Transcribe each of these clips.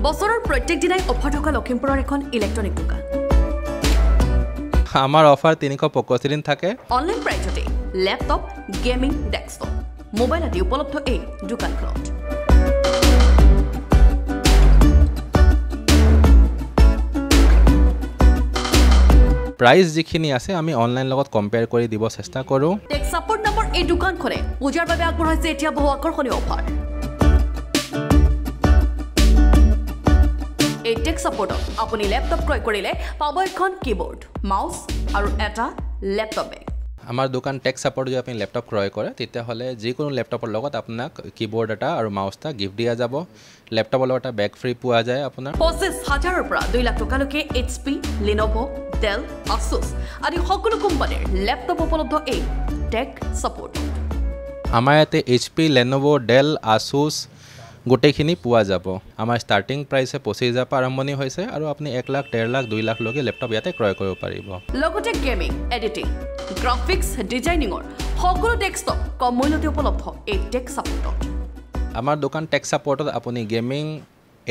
বছৰৰ প্ৰত্যেক দিনাই অফাৰ থকা লখিমপুৰৰ এখন ইলেক্ট্ৰনিক দোকান আমাৰ অফাৰ 365 দিন থাকে অনলাইন প্ৰাইজতে ল্যাপটপ গেমিং ডেস্কটপ মোবাইল আদি উপলব্ধ এই দোকানখনত প্ৰাইস যিখিনি আছে আমি অনলাইন লগত কম্পেয়াৰ কৰি দিব চেষ্টা কৰো টেক সাপোৰ্ট নামৰ এই দোকানখনে পূজাৰ বাবে আগবঢ়াইছে এতিয়া বহু আকৰ্ষণীয় অফাৰ এই টেক সাপোৰ্টত আপুনি ল্যাপটপ ক্ৰয় কৰিলে পাব এখন কিবোৰ্ড মাউস আৰু এটা ল্যাপটপ বেগ আমাৰ দোকান টেক সাপোৰ্ট যদি আপুনি ল্যাপটপ ক্ৰয় কৰে তেতিয়া হলে যিকোনো ল্যাপটপৰ লগত আপোনাক কিবোৰ্ড এটা আৰু মাউস এটা গিফট দিয়া যাব ল্যাপটপৰ লগত এটা বেগ ফ্ৰী পোৱা যায় আপোনাৰ 25,000ৰ পৰা 2 লাখ টকালৈকে HP Lenovo Dell Asus আদি সকলো কোম্পানীৰ ল্যাপটপ উপলব্ধ এই টেক সাপোৰ্ট আমাৰ ইয়াতে HP Lenovo Dell Asus গোটেইখিনি পোৱা যাব আমাৰ ষ্টাৰ্টিং প্ৰাইসে 25,000 পৰা আৰম্ভণি হৈছে আৰু আপুনি 1 লাখ 1.5 লাখ 2 লাখ লৈকে ল্যাপটপ ইয়াতে ক্ৰয় কৰিব পাৰিব লগতে গেমিং এডিটিং গ্ৰাফিক্স ডিজাইনিংৰ সকলো ডেস্কটপ কম মূল্যতে উপলব্ধ এই টেক সাপোৰ্টত আমাৰ দোকান টেক সাপোৰ্টত আপুনি গেমিং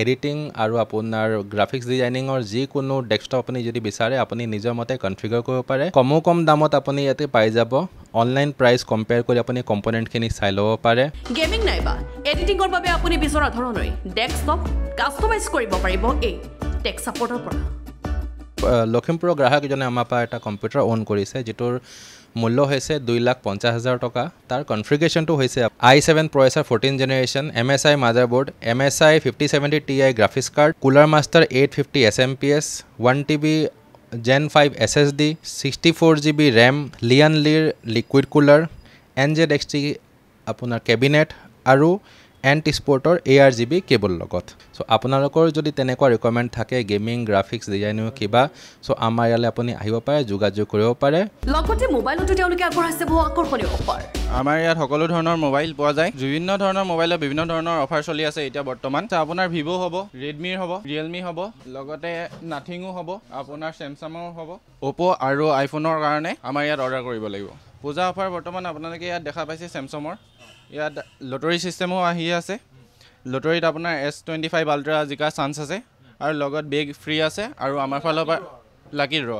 এডিটিং আৰু আপোনাৰ গ্ৰাফিক্স ডিজাইনিংৰ যিকোনো ডেস্কটপ আপুনি যদি বিচাৰে আপুনি নিজৰ মতে কনফিগাৰ কৰিব পাৰে কম দামত আপুনি ইয়াতে পাই যাব অনলাইন প্ৰাইস কম্পেয়াৰ কৰি আপুনি কম্পোনেন্টখিনি চাই ল'ব পাৰে গেমিং নাইবা এডিটিংৰ বাবে আপুনি বিচৰা ধৰণৰে ডেস্কটপ কাস্টমাইজ কৰিব পাৰিব এই টেক সাপোৰ্টৰ পৰা লখিমপুৰৰ গ্ৰাহকজনে আমাৰ পৰা এটা কম্পিউটাৰ অন কৰিছে যেটোৰ মূল্য হৈছে 2,50,000 টকা তাৰ কনফিগাৰেশনটো হৈছে i7 processor 14 generation MSI মাদাৰবোৰ্ড MSI 5070 Ti graphics card cooler master 850 SMPS 1TB Gen 5 SSD 64GB RAM Lian Lear liquid cooler NZXT আপোনাৰ কেবিনেট আৰু এণ্টি স্পৰ্টৰ ARGB কেবল লগত সো আপোনালোকৰ যদি তেনেকুৱা ৰিকমেন্ড থাকে গেমিং গ্ৰাফিক্স ডিজাইনিং কিবা সো আমাৰ ইয়ালে আপুনি আহিব পাৰে যোগাযোগ কৰিব পাৰে লগতে মোবাইলটো তেওঁলোকে আগবঢ়াইছে বহু আকৰ্ষণীয় অফাৰ আমাৰ ইয়াত সকলো ধৰণৰ মোবাইল পোৱা যায় বিভিন্ন ধৰণৰ মোবাইলৰ বিভিন্ন ধৰণৰ অফাৰ চলি আছে এতিয়া বৰ্তমান আপোনাৰ Vivo হ'ব Redmi হ'ব Realme হ'ব লগতে Nothingও হ'ব আপোনাৰ Samsungও হ'ব Oppo আৰু iPhoneৰ কাৰণে আমাৰ ইয়াত অৰ্ডাৰ কৰিব লাগিব পূজা অফাৰ বৰ্তমান আপোনালোকে ইয়াত দেখা পাইছে Samsungৰ ইয়াত লটাৰী সিস্টেমও আহি আছে লটাৰীত আপোনাৰ S25 Ultra জিকা চান্স আছে আৰু লগত বেগ ফ্ৰী আছে আৰু আমাৰ ফালৰ পৰা লাকি ড্ৰ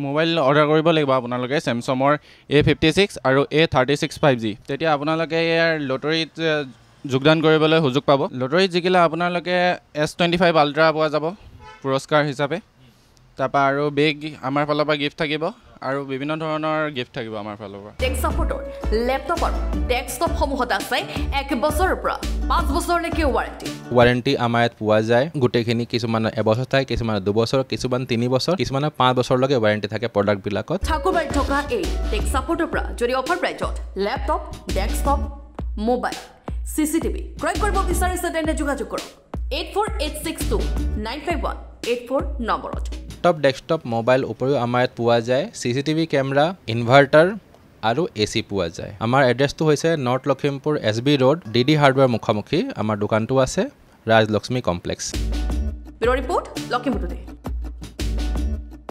মোবাইল অৰ্ডাৰ কৰিব লাগিব আপোনালোকে Samsungৰ A56 আৰু A36 5G তেতিয়া আপোনালোকে ইয়াৰ লটাৰীত যোগদান কৰিবলৈ সুযোগ পাব লটাৰীত জিকিলে আপোনালোকে S25 Ultra পোৱা যাব পুৰস্কাৰ হিচাপে তাৰপা আৰু বেগ আমাৰ ফালৰ পৰা গিফট থাকিব আৰু বিভিন্ন ধৰণৰ গিফট থাকিব আমাৰ ফালৰ পৰা টেক সাপোৰ্টৰ ল্যাপটপ আৰু ডেস্কটপ সমূহত আছে 1 বছৰৰ পৰা 5 বছৰলৈকে ওয়াৰেন্টি আমাৰ ইয়াত পোৱা যায় গোটেইখিনি কিছুমান এবছৰ থাকে কিছুমান 2 বছৰ কিছুমান 3 বছৰ কিছুমান 5 বছৰলৈকে ওয়াৰেন্টি থাকে প্ৰডাক্ট বিলাকত ঠাকুৰবাৰী থকা এই টেক সাপোৰ্টৰ পৰা যদি অফাৰ প্ৰাইজত ল্যাপটপ ডেস্কটপ মোবাইল CCTV ক্ৰয় কৰিব বিচাৰিছে তেন্তে যোগাযোগ কৰক 848629518 নম্বৰত টপ ডেস্কটপ মোবাইল উপৰিও আমাৰ ইয়াত পোৱা যায় CCTV কেমেৰা ইনভাৰ্টাৰ আৰু AC পোৱা যায় আমাৰ এড্ৰেছটো হৈছে north Lakhimpur SB road DD hardware মুখামুখি আমাৰ দোকানটো আছে Rajlakshmi complex bureau report Lakhimpur today